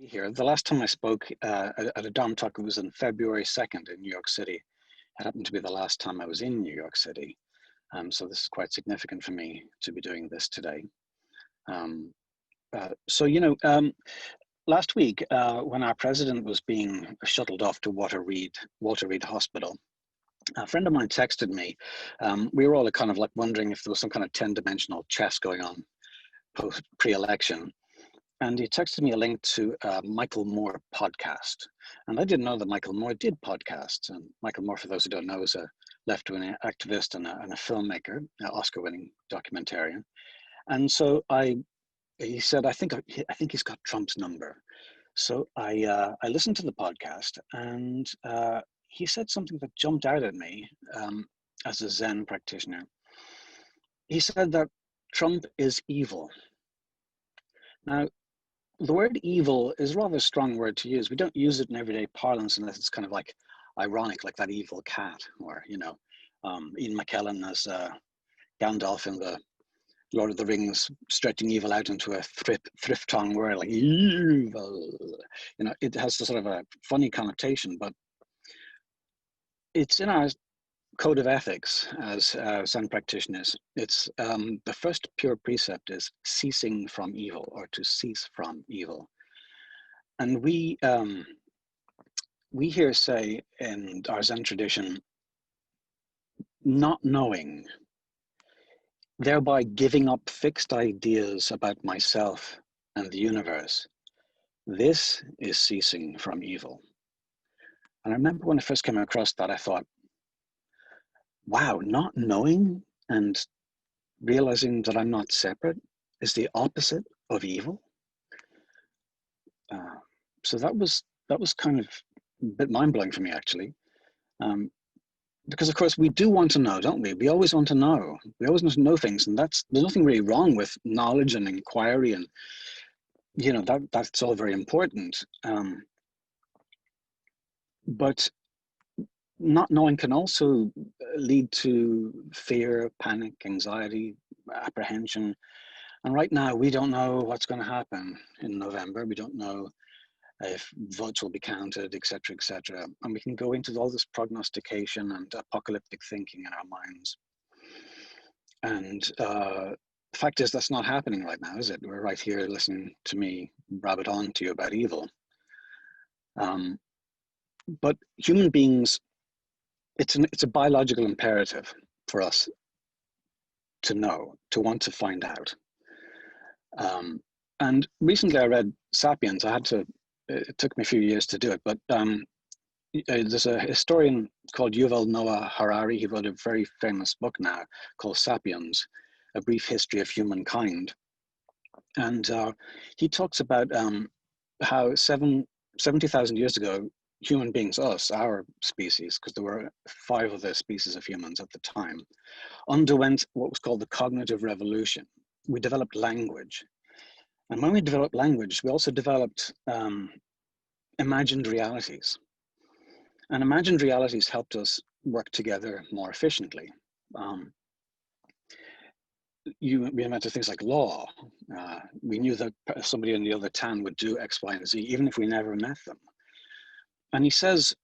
Here. The last time I spoke at a Dharma talk, it was on February 2nd in New York City. It happened to be the last time I was in New York City. So this is quite significant for me to be doing this today. Last week, when our president was being shuttled off to Walter Reed Hospital, a friend of mine texted me. We were all kind of like wondering if there was some kind of 10-dimensional chess going on pre-election. And he texted me a link to a Michael Moore podcast. And I didn't know that Michael Moore did podcasts. And Michael Moore, for those who don't know, is a left-wing activist and a filmmaker, an Oscar-winning documentarian. And so he said, I think he's got Trump's number. So I listened to the podcast, and he said something that jumped out at me as a Zen practitioner. He said that Trump is evil. Now, the word evil is a rather strong word to use. We don't use it in everyday parlance unless it's kind of like ironic, like that evil cat, or, Ian McKellen as Gandalf in the Lord of the Rings, stretching evil out into a thrift-tongue word, like evil. It has a sort of a funny connotation, but it's in our code of ethics as Zen practitioners. It's the first pure precept is ceasing from evil, or to cease from evil. And we here say in our Zen tradition, not knowing, thereby giving up fixed ideas about myself and the universe. This is ceasing from evil. And I remember when I first came across that, I thought, wow, not knowing and realizing that I'm not separate is the opposite of evil. So that was kind of a bit mind-blowing for me, actually. Because of course we do want to know, don't we? We always want to know. We always want to know things, and there's nothing really wrong with knowledge and inquiry, and that's all very important. But not knowing can also lead to fear, panic, anxiety, apprehension. And right now, we don't know what's going to happen in November. We don't know if votes will be counted, et cetera, and we can go into all this prognostication and apocalyptic thinking in our minds. And the fact is, that's not happening right now, is it? We're right here listening to me rabbit on to you about evil. But human beings, it's a biological imperative for us to know, to want to find out. And recently I read *Sapiens*. It took me a few years to do it, but there's a historian called Yuval Noah Harari. He wrote a very famous book now called *Sapiens*, A Brief History of Humankind. And he talks about how 70,000 years ago, human beings, our species, because there were 5 other species of humans at the time, underwent what was called the cognitive revolution. We developed language. And when we developed language, we also developed imagined realities. And imagined realities helped us work together more efficiently. We invented things like law. We knew that somebody in the other town would do X, Y, and Z, even if we never met them. And he says,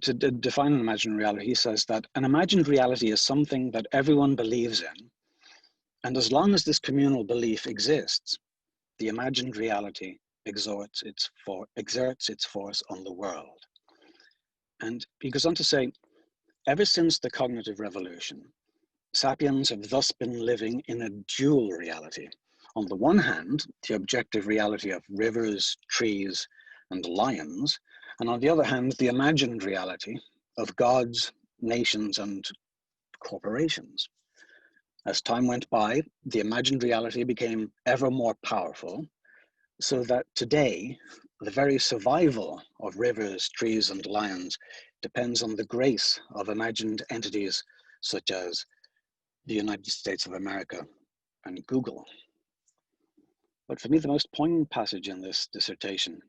to define an imagined reality, he says that an imagined reality is something that everyone believes in. And as long as this communal belief exists, the imagined reality exerts its force on the world. And he goes on to say, ever since the cognitive revolution, sapiens have thus been living in a dual reality. On the one hand, the objective reality of rivers, trees, and lions, and on the other hand, the imagined reality of gods, nations, and corporations. As time went by, the imagined reality became ever more powerful, so that today, the very survival of rivers, trees, and lions depends on the grace of imagined entities such as the United States of America and Google. But for me, the most poignant passage in this dissertation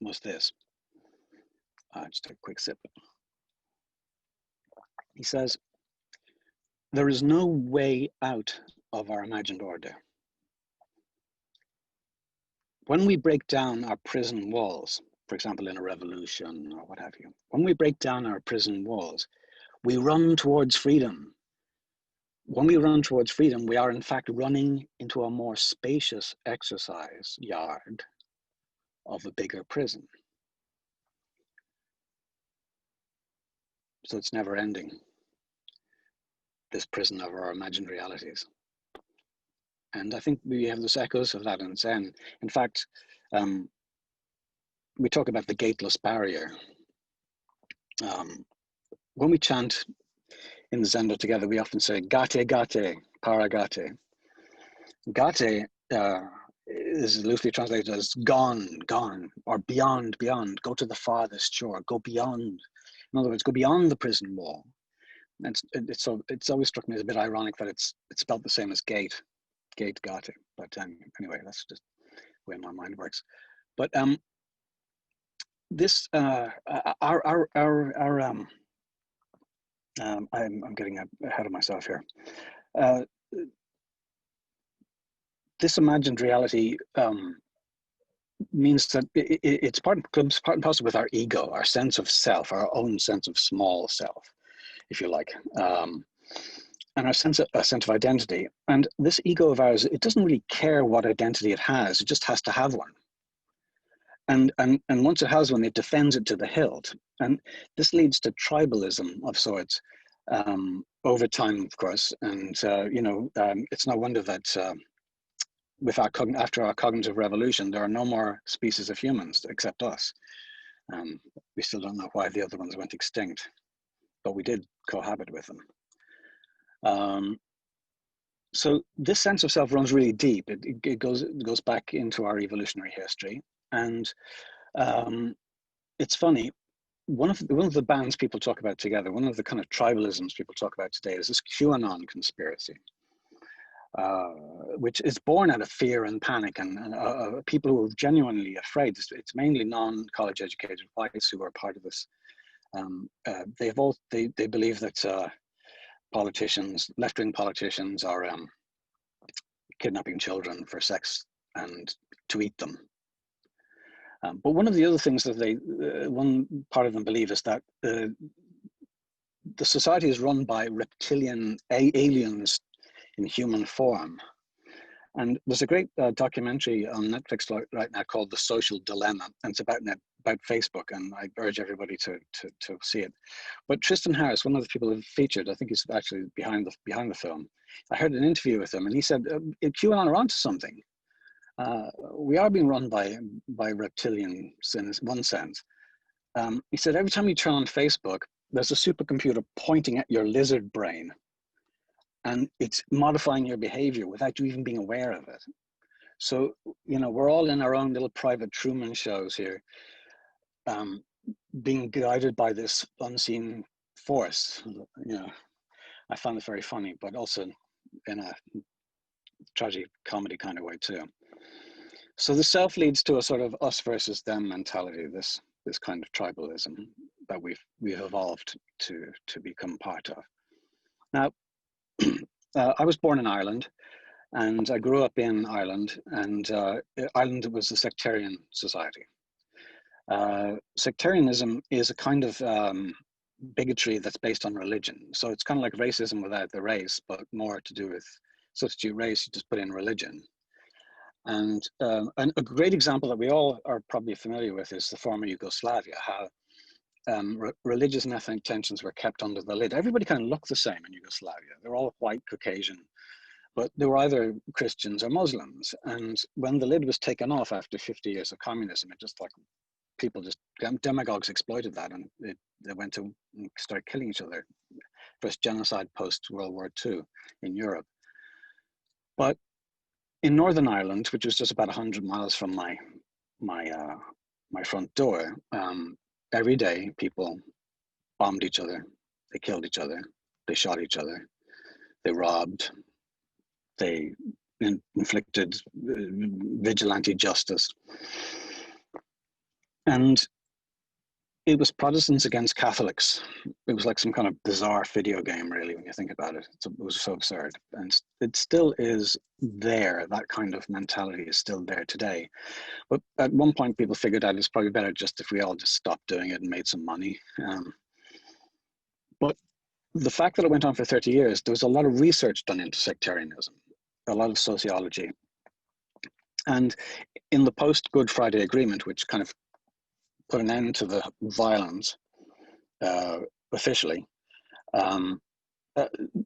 was this. Just a quick sip. He says, there is no way out of our imagined order. when we break down our prison walls, for example, in a revolution or what have you, when we break down our prison walls, we run towards freedom. When we run towards freedom, we are in fact running into a more spacious exercise yard of a bigger prison. So it's never ending, this prison of our imagined realities. And I think we have this echoes of that in Zen. In fact, we talk about the gateless barrier. When we chant in the Zendo together, we often say, gate, gate, paragate. Gate is loosely translated as gone, gone, or beyond, beyond. Go to the farthest shore, go beyond. In other words, go beyond the prison wall. And it's always struck me as a bit ironic that it's spelled the same as gate, gate, gate. But anyway, that's just the way my mind works. But this I'm getting ahead of myself here. This imagined reality means that it's part and parcel with our ego, our sense of self, our own sense of small self, if you like, and a sense of identity. And this ego of ours, it doesn't really care what identity it has; it just has to have one. And once it has one, it defends it to the hilt. And this leads to tribalism of sorts over time, of course. And it's no wonder that. After our cognitive revolution, there are no more species of humans except us. We still don't know why the other ones went extinct, but we did cohabit with them. So this sense of self runs really deep. It goes back into our evolutionary history, and it's funny. One of the bands people talk about together, one of the kind of tribalisms people talk about today, is this QAnon conspiracy. Which is born out of fear and panic, and people who are genuinely afraid. It's mainly non-college educated whites who are part of this. They believe that politicians, left-wing politicians, are kidnapping children for sex and to eat them. But one of the other things that one part of them believe is that the society is run by reptilian aliens in human form. And there's a great documentary on Netflix right now called The Social Dilemma, and it's about Facebook, and I urge everybody to see it. But Tristan Harris, one of the people who featured, I think he's actually behind the film. I heard an interview with him, and he said, QAnon are onto something. We are being run by reptilians in one sense. He said, every time you turn on Facebook, there's a supercomputer pointing at your lizard brain, and it's modifying your behavior without you even being aware of it. So, we're all in our own little private Truman shows here, being guided by this unseen force. I found it very funny, but also in a tragic comedy kind of way too. So the self leads to a sort of us versus them mentality, this kind of tribalism that we've evolved to become part of. Now, I was born in Ireland, and I grew up in Ireland, and Ireland was a sectarian society. Sectarianism is a kind of bigotry that's based on religion. So it's kind of like racism without the race, but more to do with substitute race, you just put in religion. And a great example that we all are probably familiar with is the former Yugoslavia, how religious and ethnic tensions were kept under the lid. Everybody kind of looked the same in Yugoslavia. They're all white, Caucasian, but they were either Christians or Muslims. And when the lid was taken off after 50 years of communism, it just demagogues exploited that, and they went to start killing each other. First genocide post World War II in Europe. But in Northern Ireland, which was just about 100 miles from my front door, every day people bombed each other, they killed each other, they shot each other, they robbed, they inflicted vigilante justice. And it was Protestants against Catholics. It was like some kind of bizarre video game, really, when you think about it. It was so absurd. And it still is there. That kind of mentality is still there today. But at one point, people figured out it's probably better just if we all just stopped doing it and made some money. But the fact that it went on for 30 years, there was a lot of research done into sectarianism, a lot of sociology. And in the post-Good Friday Agreement, which kind of put an end to the violence officially,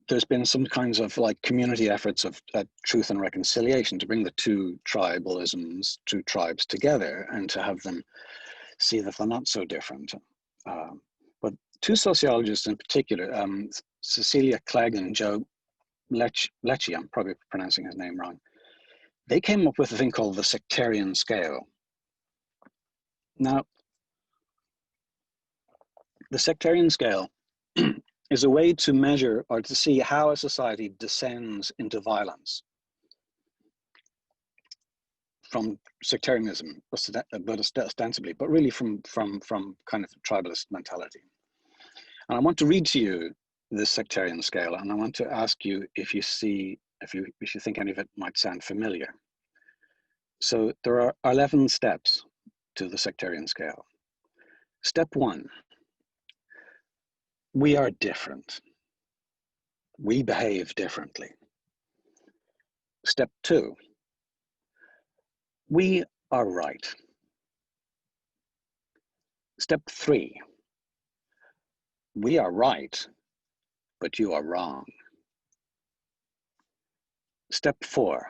there's been some kinds of like community efforts of truth and reconciliation to bring the two tribalisms, two tribes together, and to have them see that they're not so different. But two sociologists in particular, Cecilia Clegg and Joe Lecce, I'm probably pronouncing his name wrong, they came up with a thing called the sectarian scale. Now, the sectarian scale is a way to measure or to see how a society descends into violence from sectarianism, but ostensibly, but really from kind of tribalist mentality. And I want to read to you this sectarian scale, and I want to ask you if you think any of it might sound familiar. So there are 11 steps to the sectarian scale. Step 1, we are different. We behave differently. Step 2, we are right. Step 3, we are right, but you are wrong. Step 4,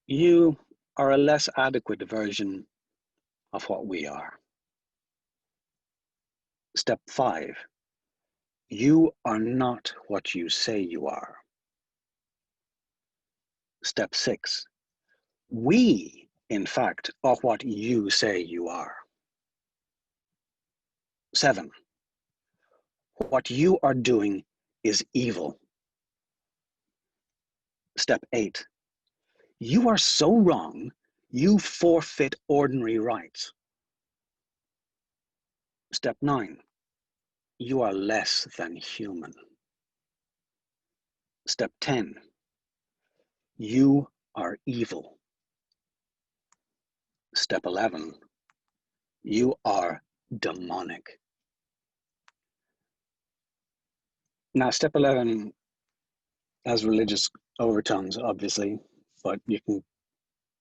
you are a less adequate version of what we are. Step 5, you are not what you say you are. Step 6, we, in fact, are what you say you are. 7, what you are doing is evil. Step 8, you are so wrong, you forfeit ordinary rights. Step 9, you are less than human. Step 10, you are evil. Step 11, you are demonic. Now, step 11 has religious overtones, obviously, but you can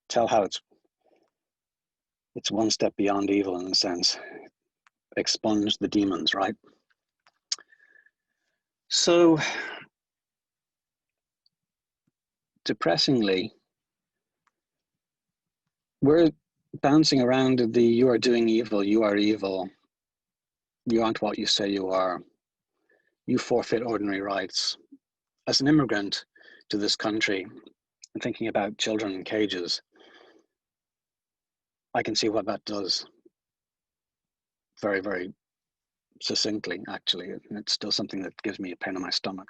tell how it's one step beyond evil in a sense. Expunge the demons, right? So, depressingly, we're bouncing around the you are doing evil, you are evil, you aren't what you say you are, you forfeit ordinary rights. As an immigrant to this country, and thinking about children in cages, I can see what that does very, very succinctly, actually. And it's still something that gives me a pain in my stomach.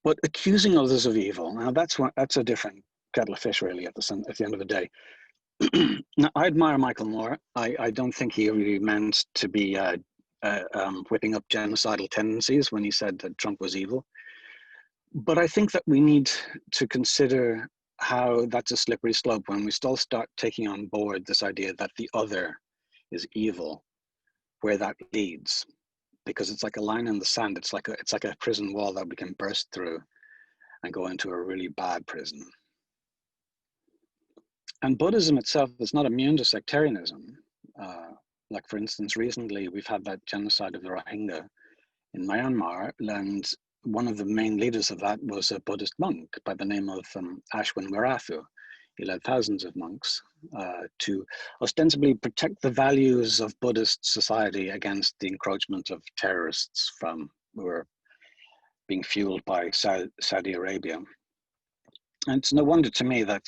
But accusing others of evil, now that's a different kettle of fish, really, at the end of the day. Now, I admire Michael Moore. I don't think he really meant to be whipping up genocidal tendencies when he said that Trump was evil. But I think that we need to consider how that's a slippery slope when we still start taking on board this idea that the other is evil, where that leads, because it's like a line in the sand. It's like a prison wall that we can burst through and go into a really bad prison. And Buddhism itself is not immune to sectarianism. Like, for instance, recently we've had that genocide of the Rohingya in Myanmar, and one of the main leaders of that was a Buddhist monk by the name of Ashwin Marathu. He led thousands of monks to ostensibly protect the values of Buddhist society against the encroachment of terrorists who were being fueled by Saudi Arabia. And it's no wonder to me that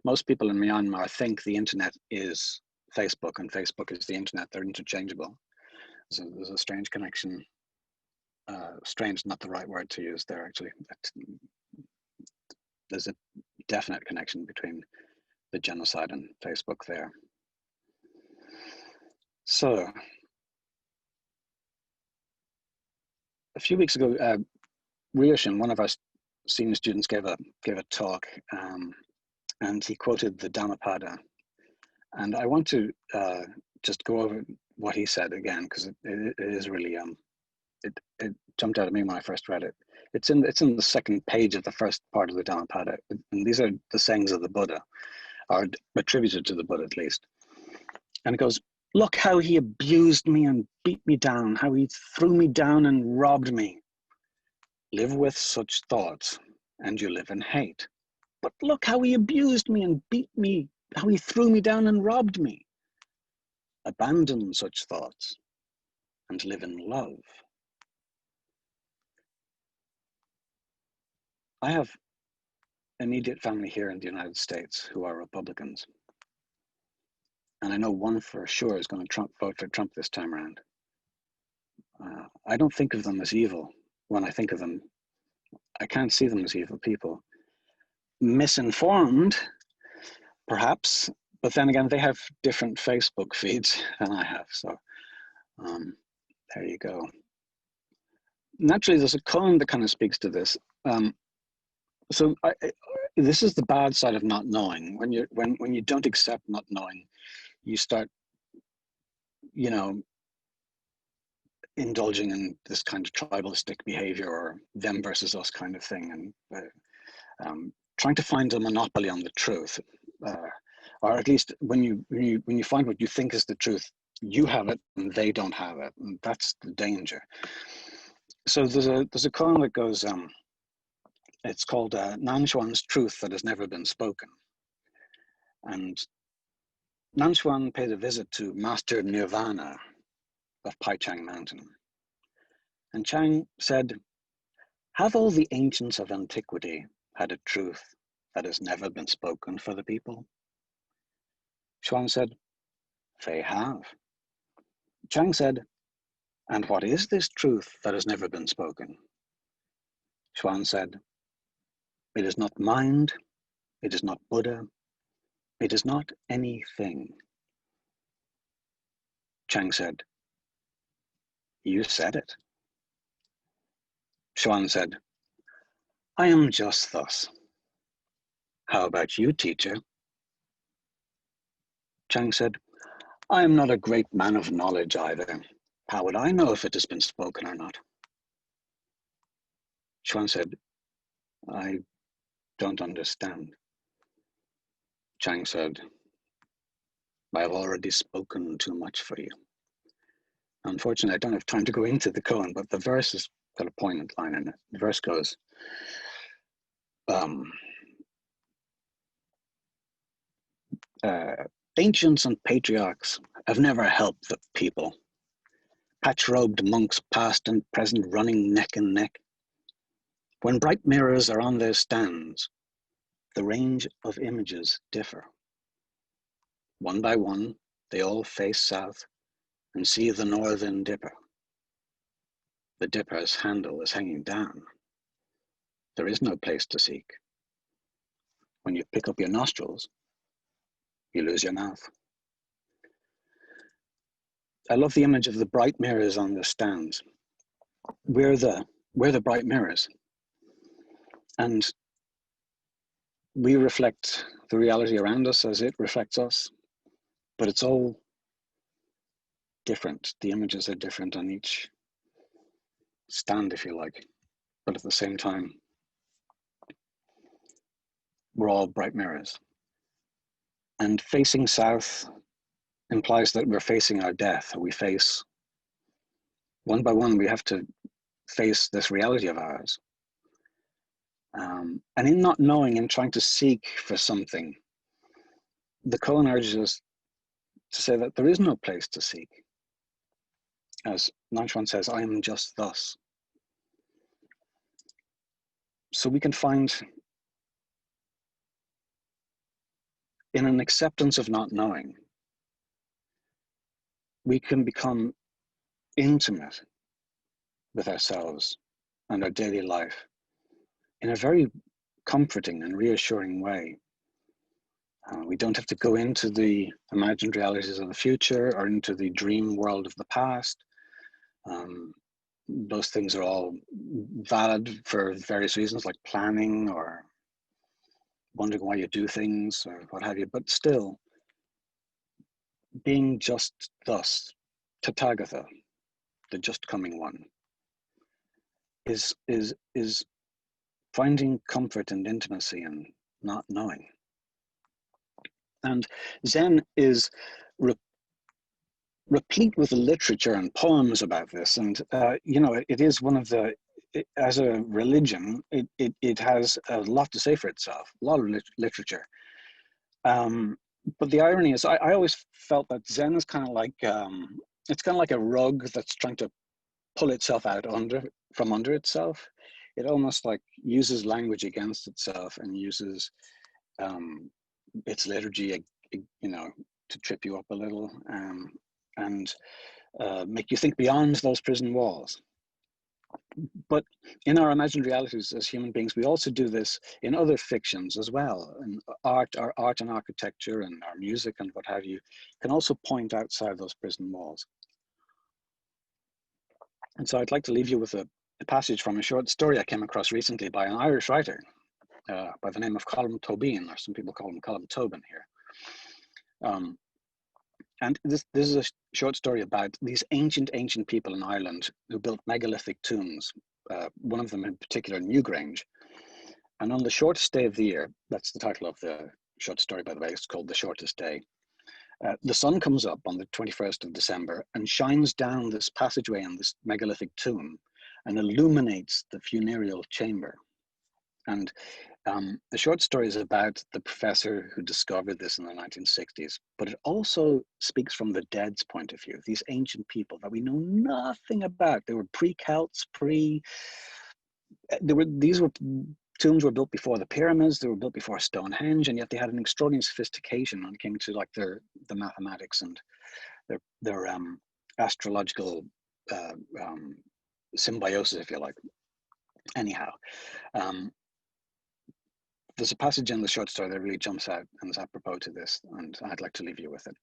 most people in Myanmar think the internet is Facebook and Facebook is the internet. They're interchangeable. There's a strange connection. Strange, not the right word to use there, actually. There's a definite connection between the genocide and Facebook there. So a few weeks ago, Ryoshin, one of our senior students, gave a talk, and he quoted the Dhammapada. And I want to just go over what he said again, because it is really it jumped out at me when I first read it. It's in the second page of the first part of the Dhammapada, and these are the sayings of the Buddha, or attributed to the Buddha at least. And it goes, "Look how he abused me and beat me down, how he threw me down and robbed me. Live with such thoughts, and you live in hate. But look how he abused me and beat me, how he threw me down and robbed me. Abandon such thoughts, and live in love." I have immediate family here in the United States who are Republicans. And I know one for sure is going to vote for Trump this time around. I don't think of them as evil. When I think of them, I can't see them as evil people. Misinformed, perhaps, but then again, they have different Facebook feeds than I have. So there you go. Naturally, there's a koan that kind of speaks to this. This is the bad side of not knowing. When you don't accept not knowing, you start, indulging in this kind of tribalistic behavior, or them versus us kind of thing, and trying to find a monopoly on the truth, or at least when you find what you think is the truth, you have it and they don't have it, and that's the danger. So there's a koan that goes, it's called Nanshuan's Truth That Has Never Been Spoken. And Nanshuan paid a visit to Master Nirvana of Paichang Mountain. And Chang said, "Have all the ancients of antiquity had a truth that has never been spoken for the people?" Chuan said, "They have." Chang said, "And what is this truth that has never been spoken?" Chuan said, "It is not mind, it is not Buddha, it is not anything." Chang said, "You said it." Chuan said, "I am just thus. How about you, teacher?" Chang said, "I am not a great man of knowledge either. How would I know if it has been spoken or not?" Chuan said, "I don't understand." Chang said, "I have already spoken too much for you." Unfortunately, I don't have time to go into the koan, but the verse has got a poignant line in it. The verse goes, ancients and patriarchs have never helped the people. Patch-robed monks past and present running neck and neck. When bright mirrors are on their stands, the range of images differ. One by one, they all face south and see the northern dipper. The dipper's handle is hanging down. There is no place to seek. When you pick up your nostrils, you lose your mouth. I love the image of the bright mirrors on the stands. We're the bright mirrors. And we reflect the reality around us as it reflects us, but it's all different. The images are different on each stand, if you like, but at the same time, we're all bright mirrors. And facing south implies that we're facing our death. We face, one by one, we have to face this reality of ours. And in not knowing and trying to seek for something, the koan urges us to say that there is no place to seek. As Nanshuan says, "I am just thus." So we can find, in an acceptance of not knowing, we can become intimate with ourselves and our daily life in a very comforting and reassuring way. We don't have to go into the imagined realities of the future or into the dream world of the past. Those things are all valid for various reasons, like planning or wondering why you do things or what have you. But still, being just thus, Tathagata, the just coming one, is finding comfort and intimacy in not knowing. And Zen is replete with literature and poems about this. And, you know, it is one of the, as a religion, it has a lot to say for itself, a lot of literature. But the irony is, I always felt that Zen is kind of like, it's kind of like a rug that's trying to pull itself out from under itself. It almost like uses language against itself and uses its liturgy, you know, to trip you up a little and make you think beyond those prison walls. But in our imagined realities as human beings, we also do this in other fictions as well. And our art and architecture and our music and what have you can also point outside those prison walls. And so I'd like to leave you with a passage from a short story I came across recently by an Irish writer by the name of Colm Tóibín, or some people call him Colm Tobin here. And this is a short story about these ancient people in Ireland who built megalithic tombs, one of them in particular, Newgrange. And on the shortest day of the year, that's the title of the short story, by the way, it's called The Shortest Day. The sun comes up on the 21st of December and shines down this passageway in this megalithic tomb and illuminates the funereal chamber. And the short story is about the professor who discovered this in the 1960s, but it also speaks from the dead's point of view, these ancient people that we know nothing about. They were pre-Celts, these tombs were built before the pyramids, they were built before Stonehenge, and yet they had an extraordinary sophistication when it came to like the mathematics and their astrological symbiosis, if you like. Anyhow, there's a passage in the short story that really jumps out and is apropos to this, and I'd like to leave you with it.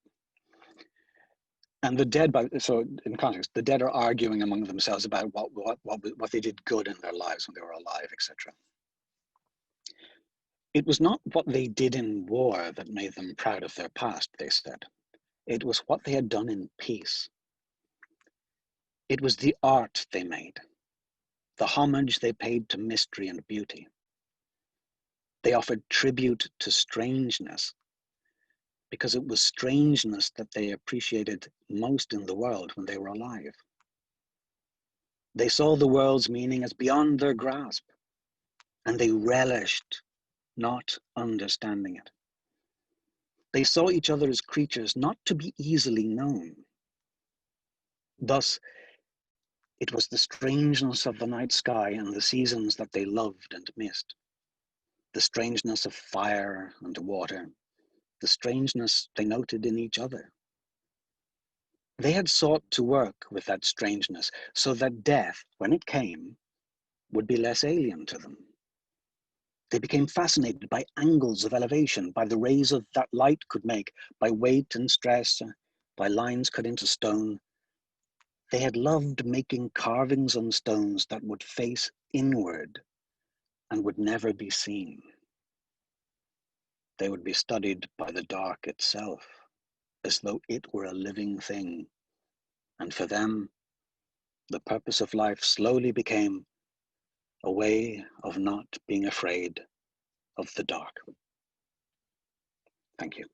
And the dead, so in context, the dead are arguing among themselves about what they did good in their lives when they were alive, etc. It was not what they did in war that made them proud of their past, they said. It was what they had done in peace. It was the art they made, the homage they paid to mystery and beauty. They offered tribute to strangeness because it was strangeness that they appreciated most in the world when they were alive. They saw the world's meaning as beyond their grasp, and they relished not understanding it. They saw each other as creatures not to be easily known. Thus, it was the strangeness of the night sky and the seasons that they loved and missed. The strangeness of fire and water, the strangeness they noted in each other. They had sought to work with that strangeness so that death, when it came, would be less alien to them. They became fascinated by angles of elevation, by the rays of that light could make, by weight and stress, by lines cut into stone. They had loved making carvings on stones that would face inward and would never be seen. They would be studied by the dark itself, as though it were a living thing. And for them, the purpose of life slowly became a way of not being afraid of the dark. Thank you.